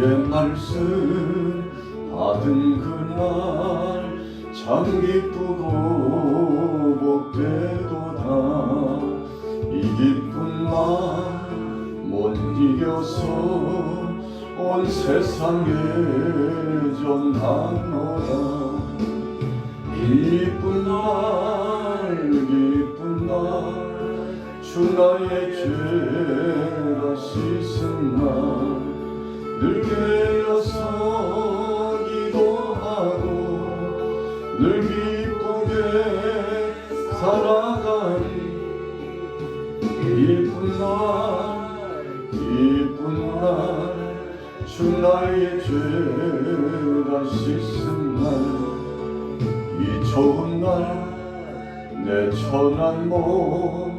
주의 말씀 받은 그날 참 기쁘고 복되도다. 이 기쁜 마음 못 이겨서 온 세상에 전하노라. 기쁜 날 주 나의 죄가 씻은 날 늘 깨어서 기도하고 늘 기쁘게 살아가리. 기쁜 날 주 나의 죄가 씻은 날 이 좋은 날 내 천한 몸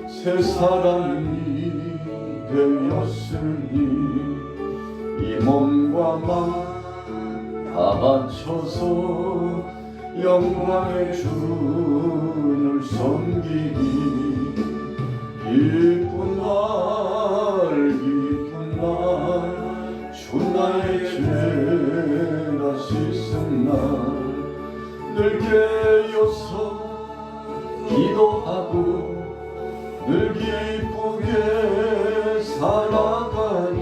새 사람이 되었으니 이 몸과 마음 다 바쳐서 영광의 주를 섬기리. 기쁜 날 주 나의 죄가 씻은 날 늘 깨어서 기도하고 늘 기쁘게 살아가리.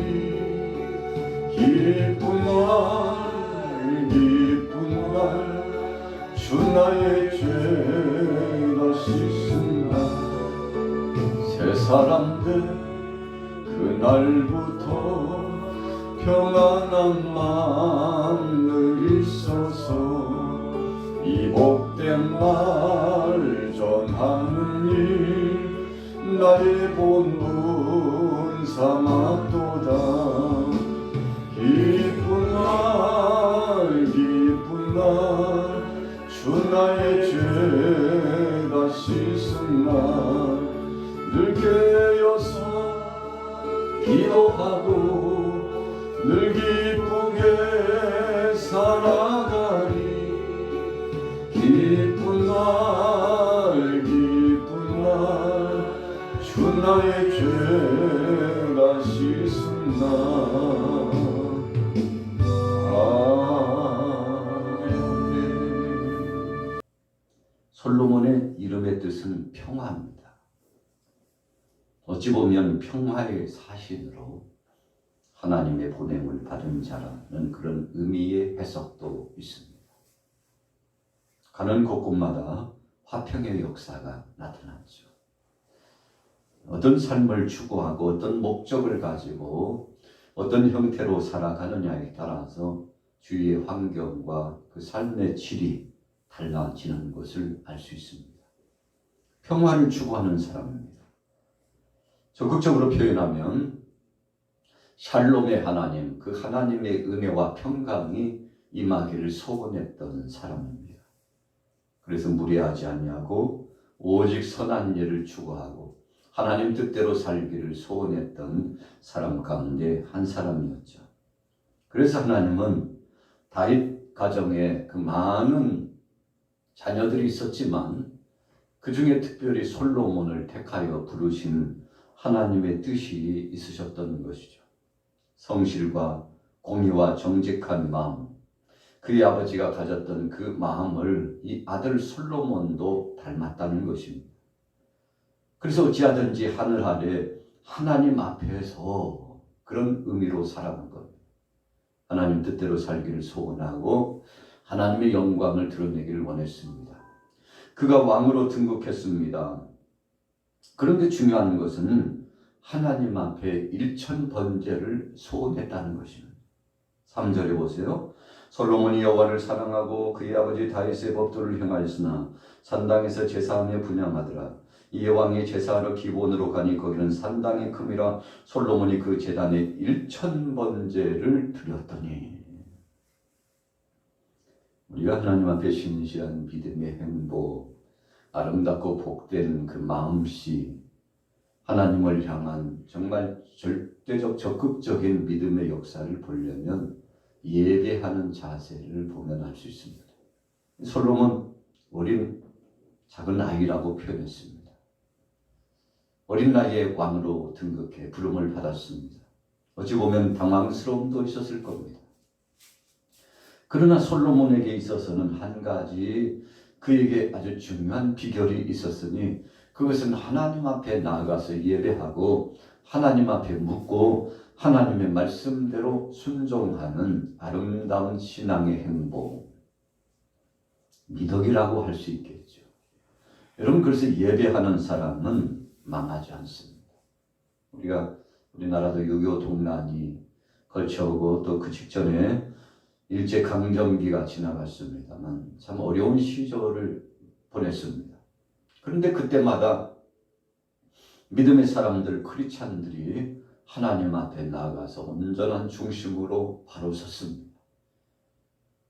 기쁜 날 주 나의 죄가 씻은 날 새 사람 된 그날부터 평안한 마음 늘 있어서 이 복된 말 전하는 일 나의 본분 삼았도다. 기쁜 날 주 나의 죄가 씻은 날 늘 깨어서 기도하고 늘 기쁘게 살아가리. 기쁜 날 주 나의 죄가 씻은 날. 아멘. 솔로몬의 이름의 뜻은 평화입니다. 어찌 보면 평화의 사신으로 하나님의 보냄을 받은 자라는 그런 의미의 해석도 있습니다. 가는 곳곳마다 화평의 역사가 나타났죠. 어떤 삶을 추구하고 어떤 목적을 가지고 어떤 형태로 살아가느냐에 따라서 주위의 환경과 그 삶의 질이 달라지는 것을 알 수 있습니다. 평화를 추구하는 사람입니다. 적극적으로 표현하면 샬롬의 하나님, 그 하나님의 은혜와 평강이 임하기를 소원했던 사람입니다. 그래서 무례하지 아니하고 오직 선한 일을 추구하고 하나님 뜻대로 살기를 소원했던 사람 가운데 한 사람이었죠. 그래서 하나님은 다윗 가정에 그 많은 자녀들이 있었지만 그 중에 특별히 솔로몬을 택하여 부르신 하나님의 뜻이 있으셨던 것이죠. 성실과 공의와 정직한 마음, 그의 아버지가 가졌던 그 마음을 이 아들 솔로몬도 닮았다는 것입니다. 그래서 어찌하든지 하늘 아래 하나님 앞에서 그런 의미로 살아간 겁니다. 하나님 뜻대로 살기를 소원하고 하나님의 영광을 드러내기를 원했습니다. 그가 왕으로 등극했습니다. 그런데 중요한 것은 하나님 앞에 일천번제를 소원했다는 것입니다. 3절에 보세요. 솔로몬이 여호와를 사랑하고 그의 아버지 다윗의 법도를 행하였으나 산당에서 제사하며 분향하더라. 이에 왕이 제사하러 기본으로 가니 거기는 산당이 큼이라 솔로몬이 그 제단에 1000번제를 드렸더니. 우리가 하나님 앞에 신실한 믿음의 행복, 아름답고 복된 그 마음씨, 하나님을 향한 정말 절대적 적극적인 믿음의 역사를 보려면 예배하는 자세를 보면 알 수 있습니다. 솔로몬 어린 작은 아이라고 표현했습니다. 어린 나이에 왕으로 등극해 부름을 받았습니다. 어찌 보면 당황스러움도 있었을 겁니다. 그러나 솔로몬에게 있어서는 한 가지 그에게 아주 중요한 비결이 있었으니 그것은 하나님 앞에 나아가서 예배하고 하나님 앞에 묻고 하나님의 말씀대로 순종하는 아름다운 신앙의 행복, 미덕이라고 할 수 있겠죠. 여러분, 그래서 예배하는 사람은 망하지 않습니다. 우리나라도 6.25 동란이 걸쳐오고 또 그 직전에 일제강점기가 지나갔습니다만 참 어려운 시절을 보냈습니다. 그런데 그때마다 믿음의 사람들, 크리스찬들이 하나님 앞에 나아가서 온전한 중심으로 바로 섰습니다.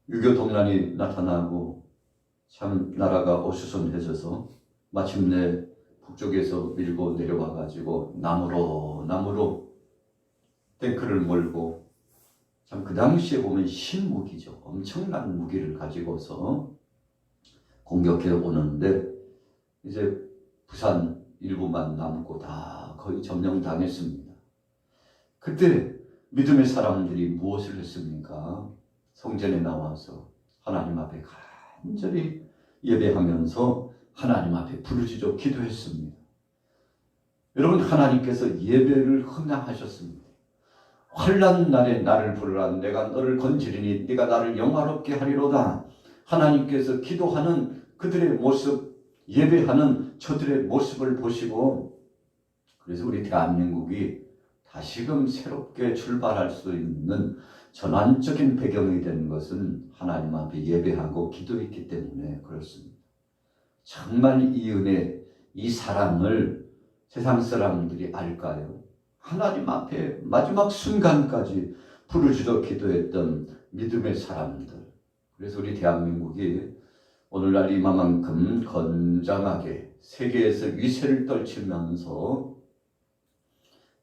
6.25 동란이 나타나고 참 나라가 어수선해져서 마침내 북쪽에서 밀고 내려와 가지고 나무로 탱크를 몰고 참 그 당시에 보면 신무기죠. 엄청난 무기를 가지고서 공격해 오는데 이제 부산 일부만 남고 다 거의 점령당했습니다. 그때 믿음의 사람들이 무엇을 했습니까? 성전에 나와서 하나님 앞에 간절히 예배하면서 하나님 앞에 부르짖어 기도했습니다. 여러분, 하나님께서 예배를 흥하하셨습니다. 환난 날에 나를 부르라. 내가 너를 건지리니 네가 나를 영화롭게 하리로다. 하나님께서 기도하는 그들의 모습, 예배하는 저들의 모습을 보시고 그래서 우리 대한민국이 다시금 새롭게 출발할 수 있는 전환적인 배경이 된 것은 하나님 앞에 예배하고 기도했기 때문에 그렇습니다. 정말 이 은혜, 이 사랑을 세상 사람들이 알까요? 하나님 앞에 마지막 순간까지 부르짖어 기도했던 믿음의 사람들. 그래서 우리 대한민국이 오늘날 이만큼 건장하게 세계에서 위세를 떨치면서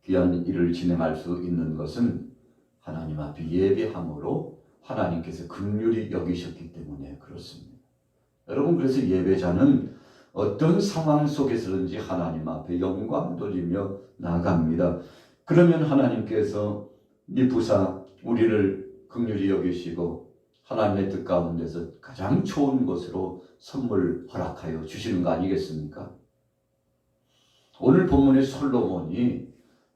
귀한 일을 진행할 수 있는 것은 하나님 앞에 예배함으로 하나님께서 긍휼히 여기셨기 때문에 그렇습니다. 여러분, 그래서 예배자는 어떤 상황 속에서든지 하나님 앞에 영광 돌리며 나아갑니다. 그러면 하나님께서 이 부사 우리를 긍휼히 여기시고 하나님의 뜻 가운데서 가장 좋은 것으로 선물 허락하여 주시는 거 아니겠습니까? 오늘 본문의 솔로몬이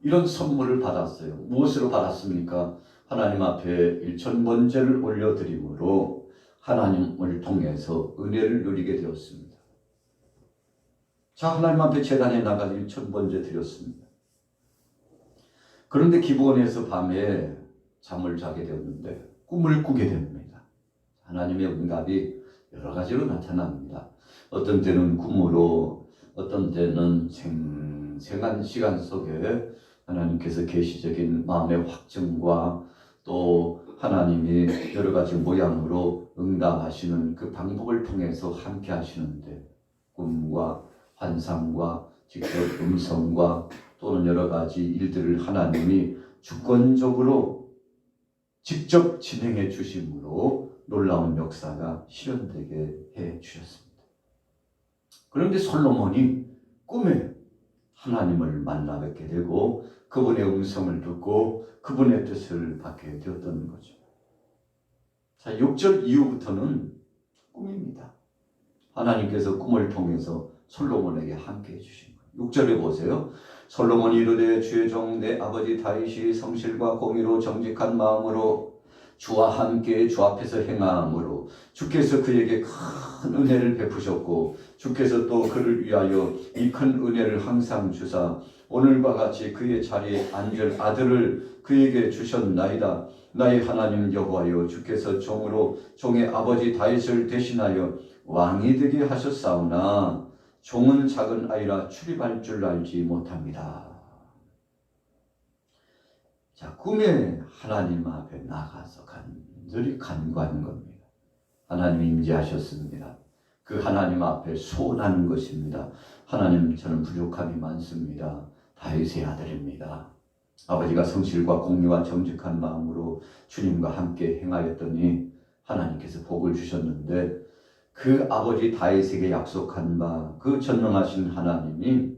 이런 선물을 받았어요. 무엇으로 받았습니까? 하나님 앞에 일천번제를 올려드림으로 하나님을 통해서 은혜를 누리게 되었습니다. 자, 하나님 앞에 제단에 나가서 일천번제 드렸습니다. 그런데 기브온에서 밤에 잠을 자게 되었는데 꿈을 꾸게 됩니다. 하나님의 응답이 여러 가지로 나타납니다. 어떤 때는 꿈으로, 어떤 때는 생생한 시간 속에 하나님께서 계시적인 마음의 확증과 또 하나님이 여러 가지 모양으로 응답하시는 그 방법을 통해서 함께 하시는데 꿈과 환상과 직접 음성과 또는 여러 가지 일들을 하나님이 주권적으로 직접 진행해 주심으로 놀라운 역사가 실현되게 해 주셨습니다. 그런데 솔로몬이 꿈에 하나님을 만나 뵙게 되고 그분의 음성을 듣고 그분의 뜻을 받게 되었던 거죠. 자, 6절 이후부터는 꿈입니다. 하나님께서 꿈을 통해서 솔로몬에게 함께 해주신 거예요. 6절에 보세요. 솔로몬이 이르되 주의 종 내 아버지 다윗이 성실과 공의로 정직한 마음으로 주와 함께 주 앞에서 행함으로 주께서 그에게 큰 은혜를 베푸셨고 주께서 또 그를 위하여 이 큰 은혜를 항상 주사 오늘과 같이 그의 자리에 앉을 아들을 그에게 주셨나이다. 나의 하나님 여호와여, 주께서 종으로 종의 아버지 다윗을 대신하여 왕이 되게 하셨사오나 종은 작은 아이라 출입할 줄 알지 못합니다. 자, 꿈에 하나님 앞에 나가서 간절히 간구하는 겁니다. 하나님이 임재하셨습니다. 그 하나님 앞에 소원하는 것입니다. 하나님, 저는 부족함이 많습니다. 다윗의 아들입니다. 아버지가 성실과 공의와 정직한 마음으로 주님과 함께 행하였더니 하나님께서 복을 주셨는데 그 아버지 다윗에게 약속한 바 그 전능하신 하나님이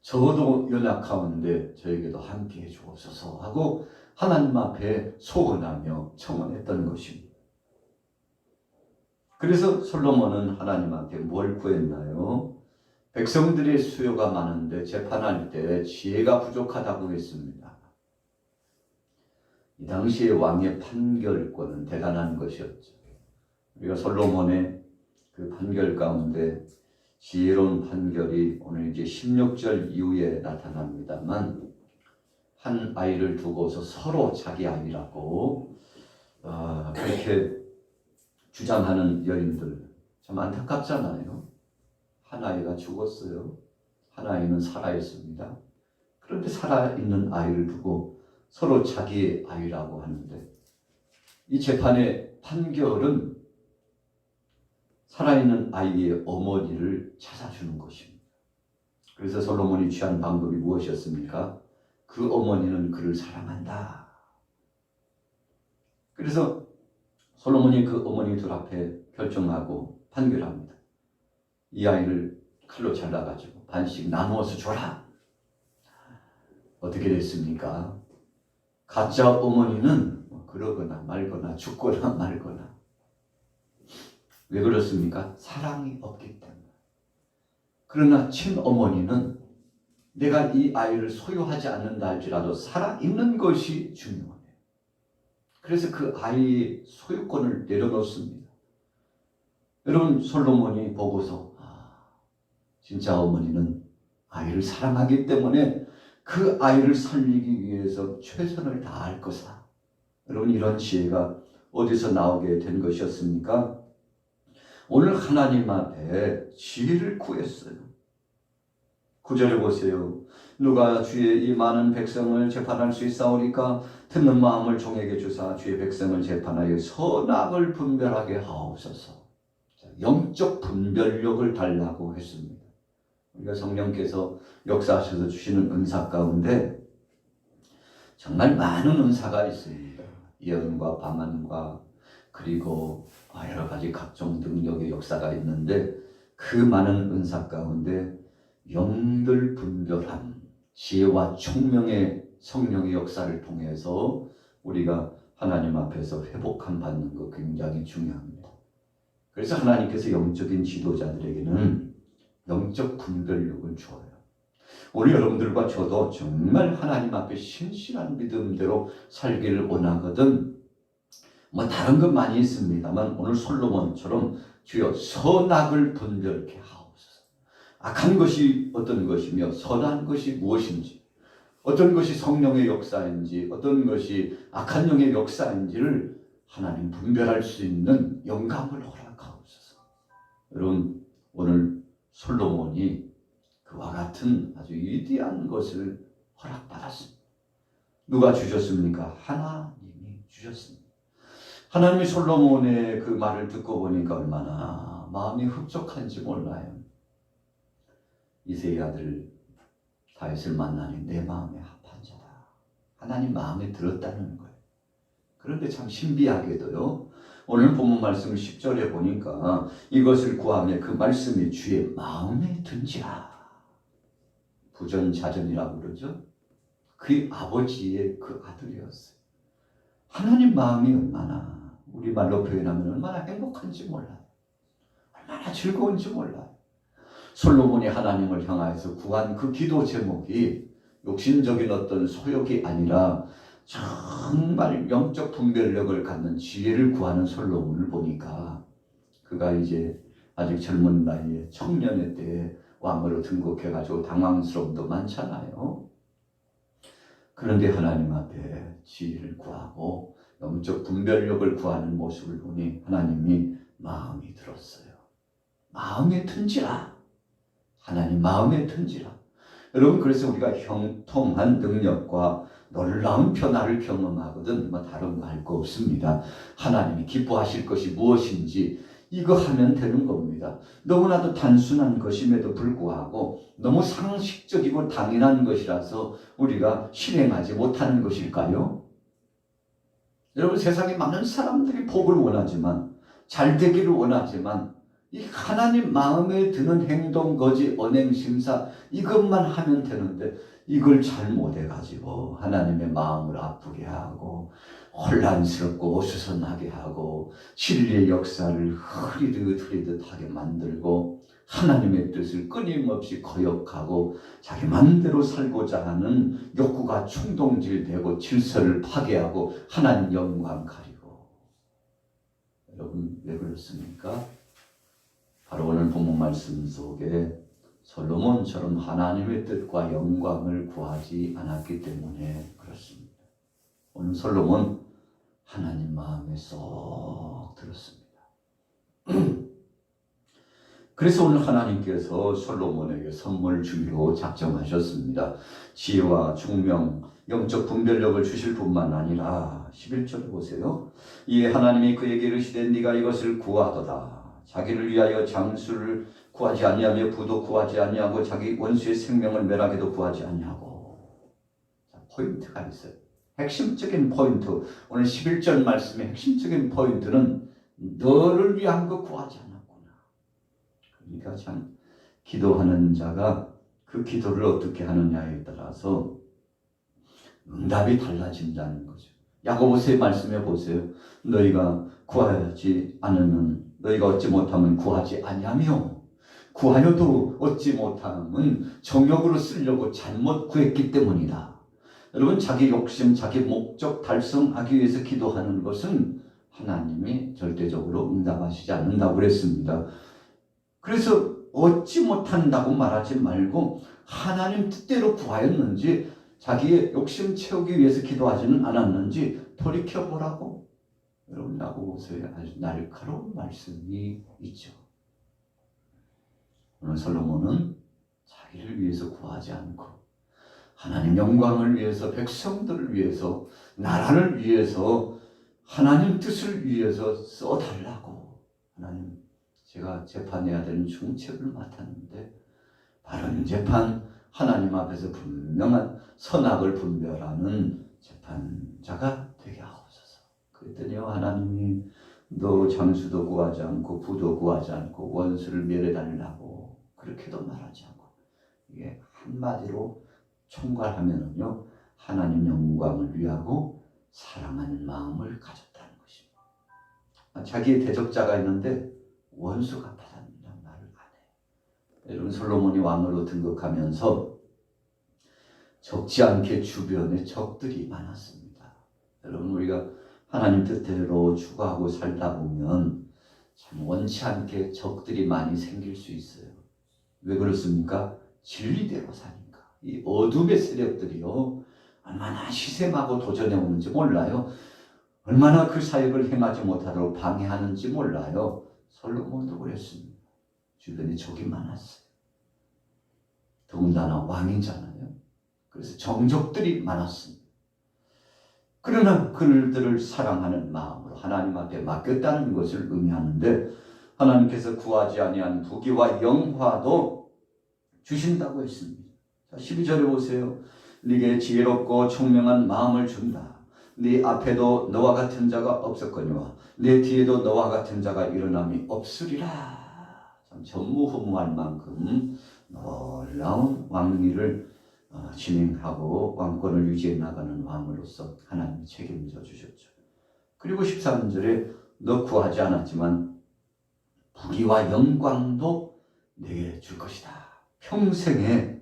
저도 연약하온데 저에게도 함께해 주옵소서 하고 하나님 앞에 소원하며 청원했던 것입니다. 그래서 솔로몬은 하나님 앞에 뭘 구했나요? 백성들의 수요가 많은데 재판할 때 지혜가 부족하다고 했습니다. 이 당시의 왕의 판결권은 대단한 것이었죠. 우리가 솔로몬의 그 판결 가운데 지혜로운 판결이 오늘 이제 16절 이후에 나타납니다만, 한 아이를 두고서 서로 자기 아이라고 그렇게 주장하는 여인들 참 안타깝잖아요. 한 아이가 죽었어요. 한 아이는 살아있습니다. 그런데 살아있는 아이를 두고 서로 자기의 아이라고 하는데, 이 재판의 판결은 살아있는 아이의 어머니를 찾아주는 것입니다. 그래서 솔로몬이 취한 방법이 무엇이었습니까? 그 어머니는 그를 사랑한다. 그래서 솔로몬이 그 어머니 둘 앞에 결정하고 판결합니다. 이 아이를 칼로 잘라가지고 반씩 나누어서 줘라. 어떻게 됐습니까? 가짜 어머니는 그러거나 말거나 죽거나 말거나. 왜 그렇습니까? 사랑이 없기 때문에. 그러나 친어머니는 내가 이 아이를 소유하지 않는다 할지라도 살아있는 것이 중요해요. 그래서 그 아이의 소유권을 내려놓습니다. 여러분, 솔로몬이 보고서 진짜 어머니는 아이를 사랑하기 때문에 그 아이를 살리기 위해서 최선을 다할 것이다. 여러분, 이런 지혜가 어디서 나오게 된 것이었습니까? 오늘 하나님 앞에 지혜를 구했어요. 9절에 보세요. 누가 주의 이 많은 백성을 재판할 수 있사오리까? 듣는 마음을 종에게 주사 주의 백성을 재판하여 선악을 분별하게 하옵소서. 영적 분별력을 달라고 했습니다. 우리가 성령께서 역사하셔서 주시는 은사 가운데 정말 많은 은사가 있습니다. 예언과 방언과 그리고 여러 가지 각종 능력의 역사가 있는데, 그 많은 은사 가운데 영들 분별함, 지혜와 총명의 성령의 역사를 통해서 우리가 하나님 앞에서 회복함 받는 것 굉장히 중요합니다. 그래서 하나님께서 영적인 지도자들에게는 영적 분별력을 줘요. 오늘 여러분들과 저도 정말 하나님 앞에 신실한 믿음대로 살기를 원하거든. 다른 것 많이 있습니다만 오늘 솔로몬처럼 주여 선악을 분별케 하옵소서. 악한 것이 어떤 것이며 선한 것이 무엇인지, 어떤 것이 성령의 역사인지 어떤 것이 악한 영의 역사인지를 하나님 분별할 수 있는 영감을 허락하옵소서. 여러분, 오늘 솔로몬이 그와 같은 아주 위대한 것을 허락받았습니다. 누가 주셨습니까? 하나님이 주셨습니다. 하나님이 솔로몬의 그 말을 듣고 보니까 얼마나 마음이 흡족한지 몰라요. 이새의 아들 다윗을 만나니 내 마음에 합한 자다. 하나님 마음에 들었다는 거예요. 그런데 참 신비하게도요, 오늘 본문 말씀 10절에 보니까 이것을 구하며 그 말씀이 주의 마음에 든지라. 부전자전이라고 그러죠. 그의 아버지의 그 아들이었어요. 하나님 마음이 얼마나, 우리말로 표현하면 얼마나 행복한지 몰라요. 얼마나 즐거운지 몰라요. 솔로몬이 하나님을 향하여서 구한 그 기도 제목이 욕심적인 어떤 소욕이 아니라 정말 영적 분별력을 갖는 지혜를 구하는 솔로몬을 보니까 그가 이제 아직 젊은 나이에 청년의 때에 왕으로 등극해가지고 당황스러움도 많잖아요. 그런데 하나님 앞에 지혜를 구하고 영적 분별력을 구하는 모습을 보니 하나님이 마음이 들었어요. 마음에 든지라. 하나님 마음에 든지라. 여러분, 그래서 우리가 형통한 능력과 놀라운 변화를 경험하거든 다른 거 할 거 없습니다. 하나님이 기뻐하실 것이 무엇인지 이거 하면 되는 겁니다. 너무나도 단순한 것임에도 불구하고 너무 상식적이고 당연한 것이라서 우리가 실행하지 못하는 것일까요? 여러분, 세상에 많은 사람들이 복을 원하지만, 잘 되기를 원하지만 이 하나님 마음에 드는 행동, 거지, 언행, 심사 이것만 하면 되는데 이걸 잘 못해가지고 하나님의 마음을 아프게 하고 혼란스럽고 어수선하게 하고 진리의 역사를 흐리듯하게 만들고 하나님의 뜻을 끊임없이 거역하고 자기 맘대로 살고자 하는 욕구가 충동질되고 질서를 파괴하고 하나님 영광 가리고. 여러분 왜 그렇습니까? 바로 오늘 본문 말씀 속에 솔로몬처럼 하나님의 뜻과 영광을 구하지 않았기 때문에 그렇습니다. 오늘 솔로몬 하나님 마음에 쏙 들었습니다. 그래서 오늘 하나님께서 솔로몬에게 선물 주기로 작정하셨습니다. 지혜와 총명, 영적 분별력을 주실 뿐만 아니라 11절에 보세요. 이에 하나님이 그에게 이르시되 네가 이것을 구하도다. 자기를 위하여 장수를 구하지 아니하며 부도 구하지 아니하고 자기 원수의 생명을 멸하게도 구하지 아니하고. 자, 포인트가 있어요. 핵심적인 포인트. 오늘 11절 말씀의 핵심적인 포인트는 너를 위한 거 구하지 않았구나. 그러니까 참 기도하는 자가 그 기도를 어떻게 하느냐에 따라서 응답이 달라진다는 거죠. 야고보서의 말씀해 보세요. 너희가 구하지 않으면 너희가 얻지 못하면 구하지 아니하며 구하여도 얻지 못하면 정욕으로 쓰려고 잘못 구했기 때문이다. 여러분 자기 욕심, 자기 목적 달성하기 위해서 기도하는 것은 하나님이 절대적으로 응답하시지 않는다고 그랬습니다. 그래서 얻지 못한다고 말하지 말고 하나님 뜻대로 구하였는지 자기의 욕심 채우기 위해서 기도하지는 않았는지 돌이켜보라고. 여러분 야고보서에 아주 날카로운 말씀이 있죠. 오늘 솔로몬은 자기를 위해서 구하지 않고 하나님 영광을 위해서, 백성들을 위해서, 나라를 위해서, 하나님 뜻을 위해서 써달라고. 하나님, 제가 재판해야 되는 중책을 맡았는데 바른 재판, 하나님 앞에서 분명한 선악을 분별하는 재판자가 되게 하옵소서. 그랬더니요, 하나님이 너 장수도 구하지 않고 부도 구하지 않고 원수를 멸해달라고 그렇게도 말하지 않고, 이게 한마디로 총괄하면은요, 하나님 영광을 위하고 사랑하는 마음을 가졌다는 것입니다. 자기의 대적자가 있는데 원수가 받았다는 말을 안 해요. 여러분 솔로몬이 왕으로 등극하면서 적지 않게 주변에 적들이 많았습니다. 여러분 우리가 하나님 뜻대로 추구하고 살다 보면 참 원치 않게 적들이 많이 생길 수 있어요. 왜 그렇습니까? 진리대로 사니까. 이 어둠의 세력들이요, 얼마나 시샘하고 도전해 오는지 몰라요. 얼마나 그 사역을 행하지 못하도록 방해하는지 몰라요. 솔로몬도 그랬습니다. 주변에 적이 많았어요. 더군다나 왕이잖아요. 그래서 정적들이 많았습니다. 그러나 그들을 사랑하는 마음으로 하나님 앞에 맡겼다는 것을 의미하는데, 하나님께서 구하지 아니한 부귀와 영화도 주신다고 했습니다. 자, 12절에 보세요. 네게 지혜롭고 총명한 마음을 준다. 네 앞에도 너와 같은 자가 없었거니와 네 뒤에도 너와 같은 자가 일어남이 없으리라. 참 전무후무할 만큼 놀라운 왕위를 진행하고 왕권을 유지해 나가는 왕으로서 하나님이 책임져 주셨죠. 그리고 13절에 너 구하지 않았지만 부귀와 영광도 내게 줄 것이다. 평생에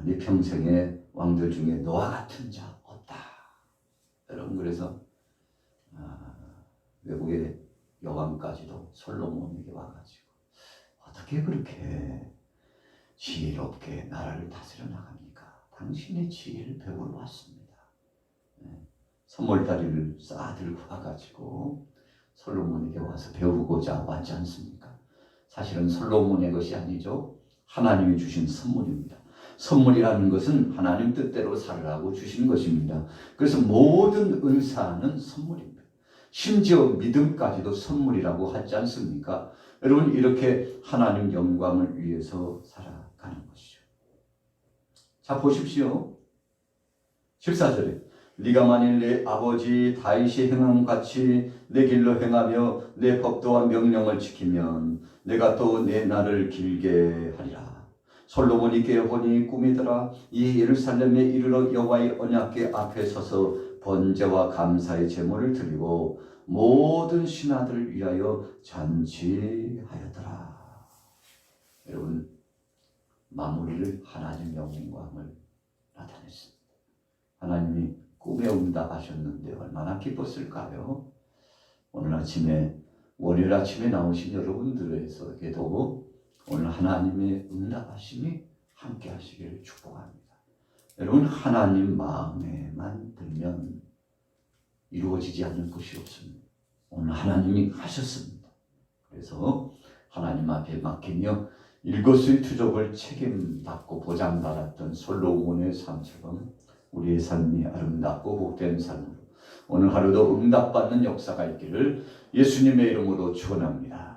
네 평생에 왕들 중에 너와 같은 자 없다. 여러분 그래서 외국의 여왕까지도 솔로몬에게 와가지고 어떻게 그렇게 지혜롭게 나라를 다스려 나갑니까? 당신의 지혜를 배우러 왔습니다. 선물다리를 싸들고 와가지고 솔로몬에게 와서 배우고자 왔지 않습니까? 사실은 솔로몬의 것이 아니죠. 하나님이 주신 선물입니다. 선물이라는 것은 하나님 뜻대로 살으라고 주신 것입니다. 그래서 모든 은사는 선물입니다. 심지어 믿음까지도 선물이라고 하지 않습니까? 여러분 이렇게 하나님 영광을 위해서 살아가는 것이죠. 자 보십시오. 14절에 네가 만일 내 아버지 다윗이 행함 같이 내 길로 행하며 내 법도와 명령을 지키면 내가 또 내 날을 길게 하리라. 솔로몬이 깨어보니 꿈이더라. 이 예루살렘에 이르러 여호와의 언약궤 앞에 서서 번제와 감사의 제물을 드리고 모든 신하들을 위하여 잔치하였더라. 여러분, 마무리를 하나님 영광을 나타냈습니다. 하나님이 꿈에 응답하셨는데 얼마나 기뻤을까요? 오늘 아침에 월요일 아침에 나오신 여러분들에게도 오늘 하나님의 응답하심이 함께 하시기를 축복합니다. 여러분, 하나님 마음에만 들면 이루어지지 않는 것이 없습니다. 오늘 하나님이 하셨습니다. 그래서 하나님 앞에 맡기며 일거수일투족을 책임받고 보장받았던 솔로몬의 삶처럼 우리의 삶이 아름답고 복된 삶으로 오늘 하루도 응답받는 역사가 있기를 예수님의 이름으로 축원합니다.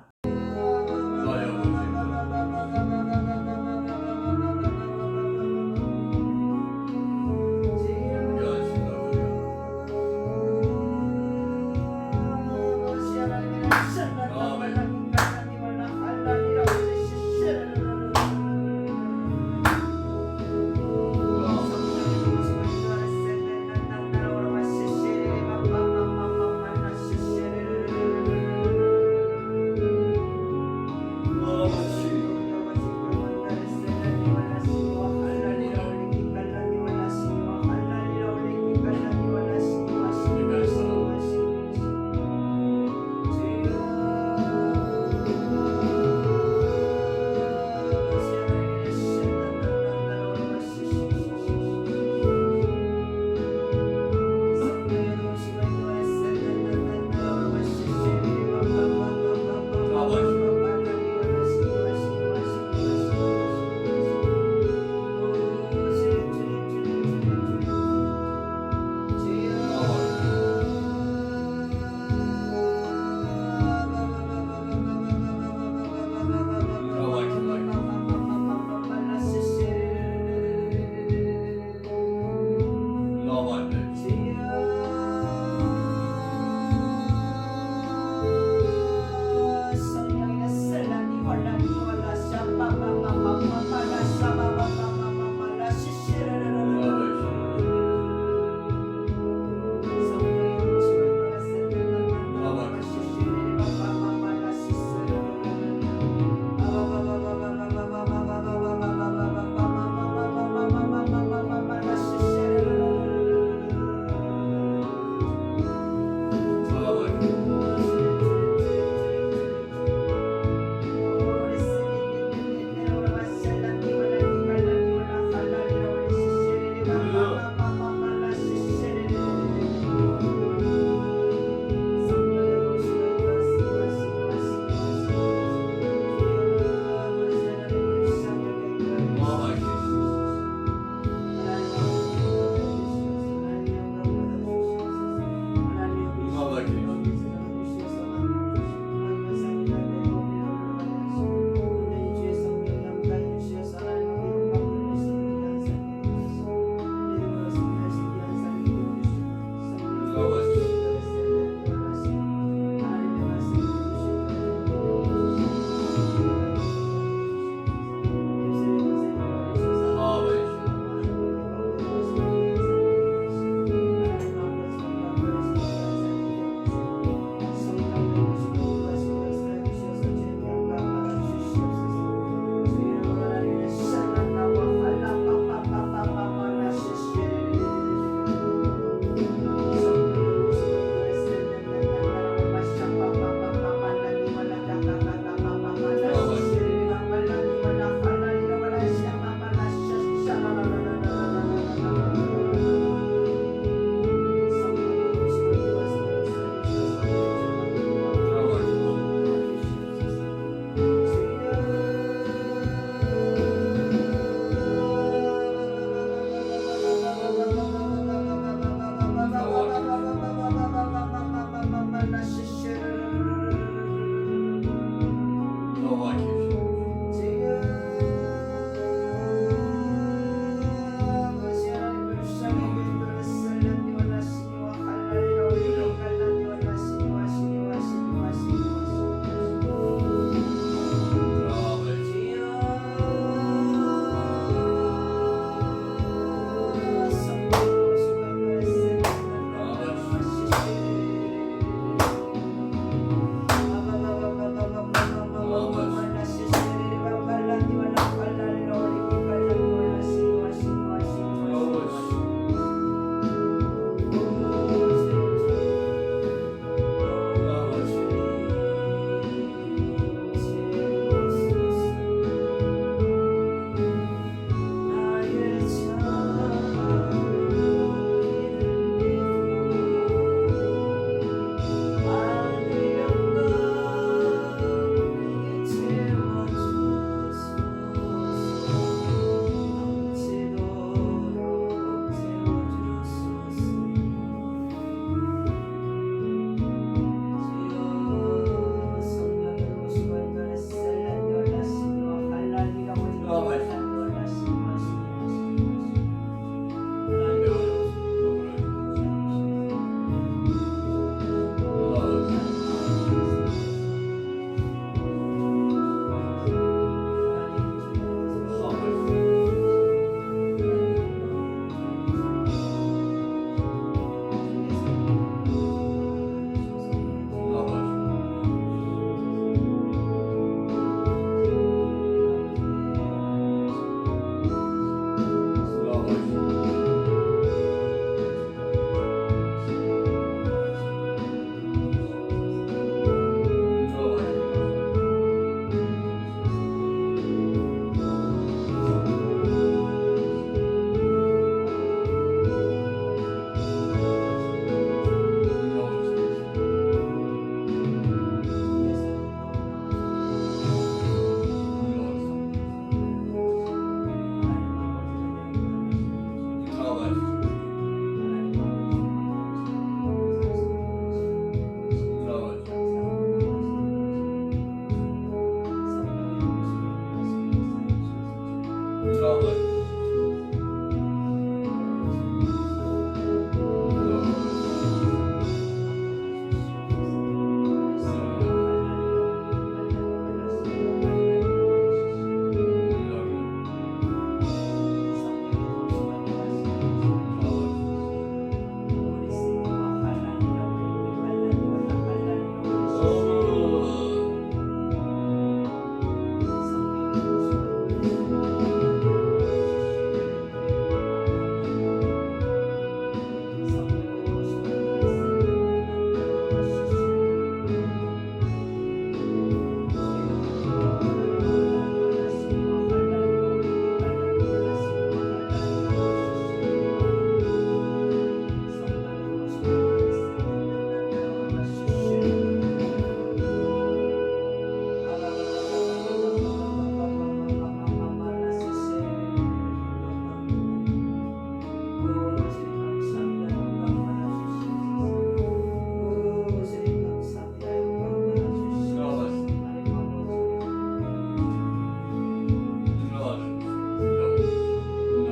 영광을